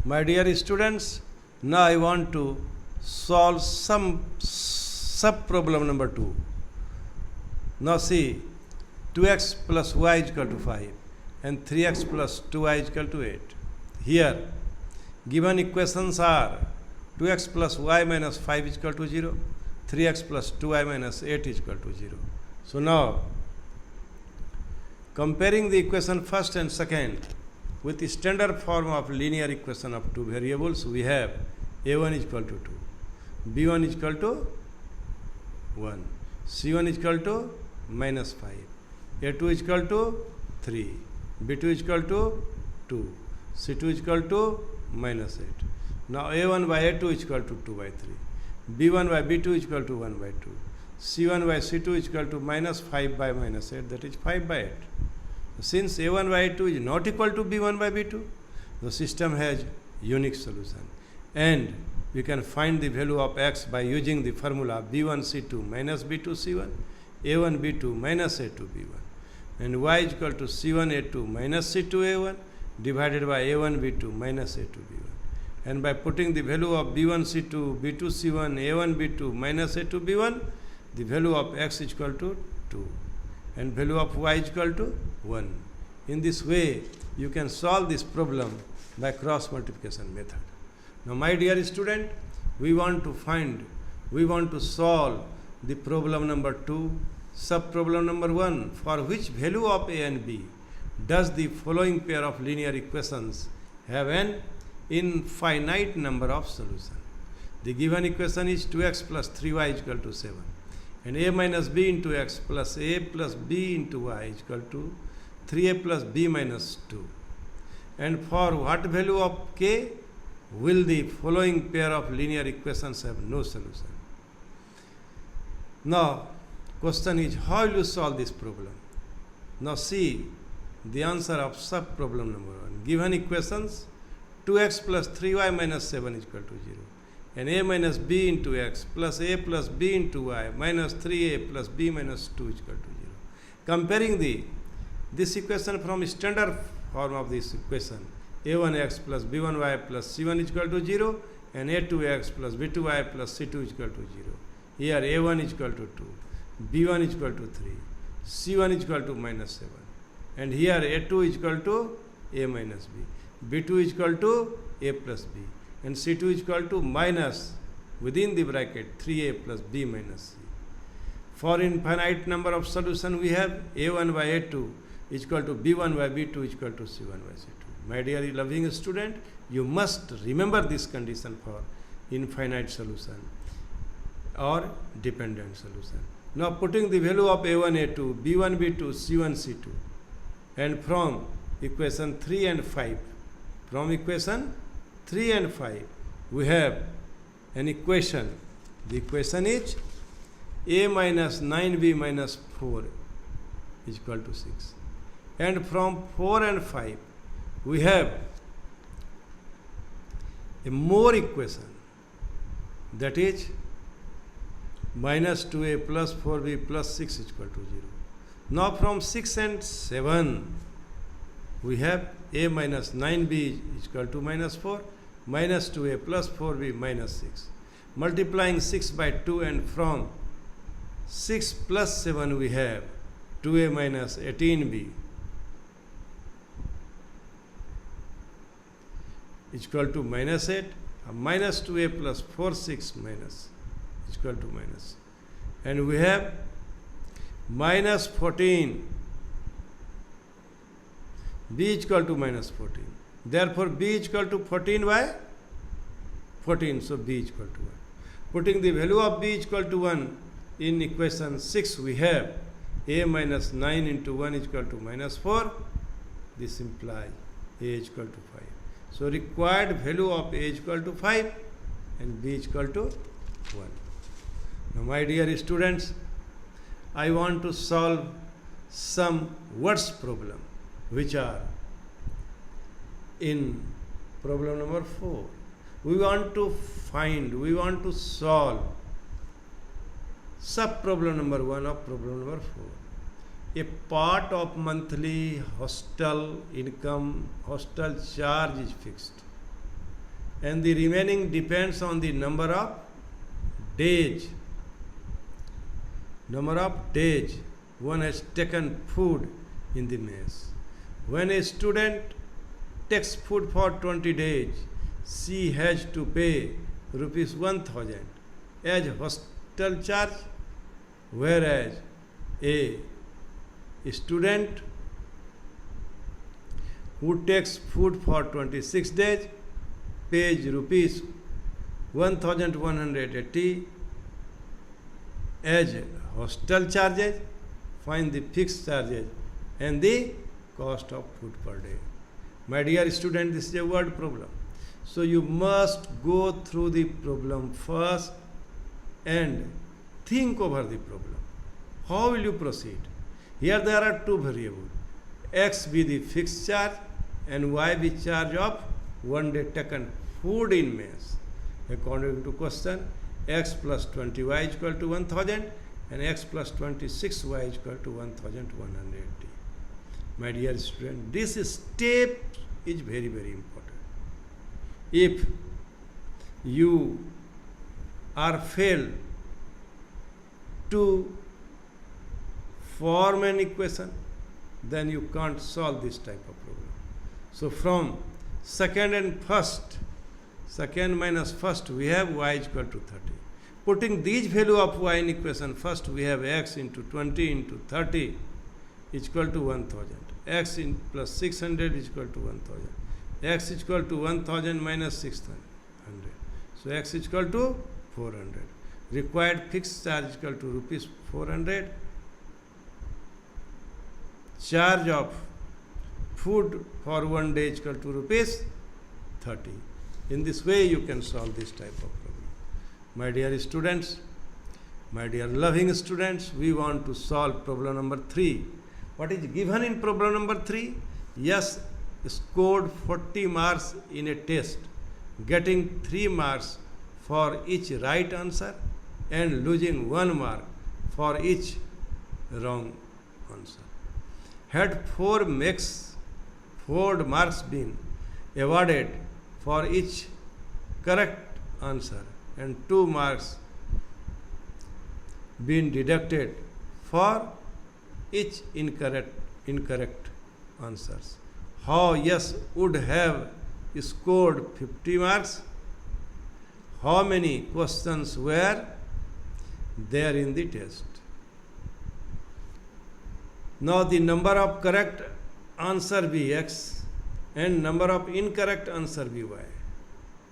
My dear students, now I want to solve some sub-problem number 2. Now see, 2x plus y is equal to 5 and 3x plus 2y is equal to 8. Here, given equations are 2x plus y minus 5 is equal to 0, 3x plus 2y minus 8 is equal to 0. So now, comparing the equation first and second with the standard form of linear equation of two variables, we have a1 is equal to 2, b1 is equal to 1, c1 is equal to minus 5, a2 is equal to 3, b2 is equal to 2, c2 is equal to minus 8. Now a1 by a2 is equal to 2 by 3, b1 by b2 is equal to 1 by 2, c1 by c2 is equal to minus 5 by minus 8, that is 5 by 8. Since a1 by a2 is not equal to b1 by b2, the system has unique solution. And we can find the value of x by using the formula b1 c2 minus b2 c1, a1 b2 minus a2 b1. And y is equal to c1 a2 minus c2 a1 divided by a1 b2 minus a2 b1. And by putting the value of b1 c2, b2 c1, a1 b2 minus a2 b1, the value of x is equal to 2 and value of y is equal to 1. In this way, you can solve this problem by cross multiplication method. Now, my dear student, we want to solve the problem number 2, sub problem number 1, for which value of a and b does the following pair of linear equations have an infinite number of solutions. The given equation is 2x plus 3y is equal to 7. And a minus b into x plus a plus b into y is equal to 3a plus b minus 2. And for what value of k will the following pair of linear equations have no solution? Now, question is, how will you solve this problem? Now see the answer of sub problem number 1. Given equations, 2x plus 3y minus 7 is equal to 0. And a minus b into x plus a plus b into y minus 3a plus b minus 2 is equal to 0. Comparing this equation from standard form of this equation, a1x plus b1y plus c1 is equal to 0 and a2x plus b2y plus c2 is equal to 0. Here a1 is equal to 2, b1 is equal to 3, c1 is equal to minus 7. And here a2 is equal to a minus b, b2 is equal to a plus b, and c2 is equal to minus within the bracket 3a plus b minus c. For infinite number of solution, we have a1 by a2 is equal to b1 by b2 is equal to c1 by c2. My dear loving student, you must remember this condition for infinite solution or dependent solution. Now putting the value of a1 a2, b1 b2, c1 c2, and from equation 3 and 5, we have an equation. The equation is a minus 9b minus 4 is equal to 6. And from 4 and 5, we have a more equation, that is minus 2a plus 4b plus 6 is equal to 0. Now from 6 and 7, we have a minus 9b is equal to minus 4, minus 2a plus 4b minus 6. Multiplying 6 by 2, and from 6 plus 7 we have 2a minus 18b is equal to minus 8, minus 2a plus 4 6 minus is equal to minus. And we have minus 14, b is equal to minus 14. Therefore, b is equal to 14 by 14, so b is equal to 1. Putting the value of b is equal to 1 in equation 6, we have a minus 9 into 1 is equal to minus 4. This implies a is equal to 5. So required value of a is equal to 5 and b is equal to 1. Now, my dear students, I want to solve some words problem which are in problem number 4. We want to solve sub problem number 1 of problem number 4. A part of monthly hostel income, hostel charge is fixed. and the remaining depends on the number of days. Number of days one has taken food in the mess. When a student takes food for 20 days, she has to pay rupees 1000 as hostel charge, whereas a student who takes food for 26 days pays rupees 1180 as hostel charges. Find the fixed charges and the cost of food per day. My dear student, this is a word problem. So you must go through the problem first and think over the problem. How will you proceed? Here there are two variables. X be the fixed charge and Y be charge of one day taken food in mess. According to question, X plus 20Y is equal to 1000 and X plus 26Y is equal to 1180. My dear student, this step is very, very important. If you are failed to form an equation, then you can't solve this type of problem. So from second and first, second minus first, we have y is equal to 30. Putting these value of y in equation, first we have x into 20 into 30 is equal to 1000. X in plus 600 is equal to 1000. X is equal to 1000 minus 600. So x is equal to 400. Required fixed charge is equal to rupees 400. Charge of food for one day is equal to rupees 30. In this way you can solve this type of problem. My dear students, my dear loving students, we want to solve problem number 3. What is given in problem number 3? Yes, scored 40 marks in a test, getting 3 marks for each right answer and losing 1 mark for each wrong answer. Had 4 marks been awarded for each correct answer and 2 marks been deducted for each incorrect answers, how yes would have scored 50 marks? How many questions were there in the test? Now the number of correct answer be x and number of incorrect answer be y.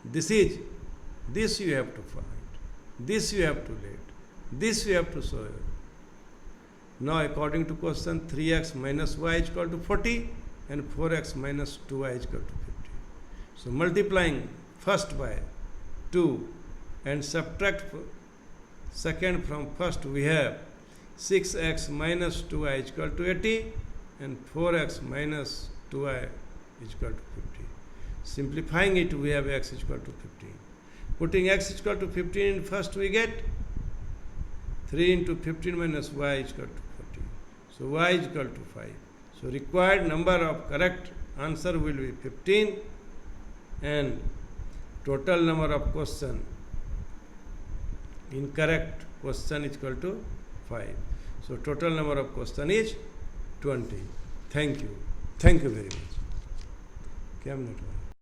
This you have to find. This you have to let. This you have to solve. Now according to question, 3x minus y is equal to 40 and 4x minus 2y is equal to 50. So multiplying first by 2 and subtract second from first, we have 6x minus 2y is equal to 80 and 4x minus 2y is equal to 50. Simplifying it, we have x is equal to 15. Putting x is equal to 15 in first, we get 3 into 15 minus y is equal to 40. So y is equal to 5. So required number of correct answer will be 15 and total number of question incorrect question is equal to 5. So total number of question is 20. Thank you. Thank you very much.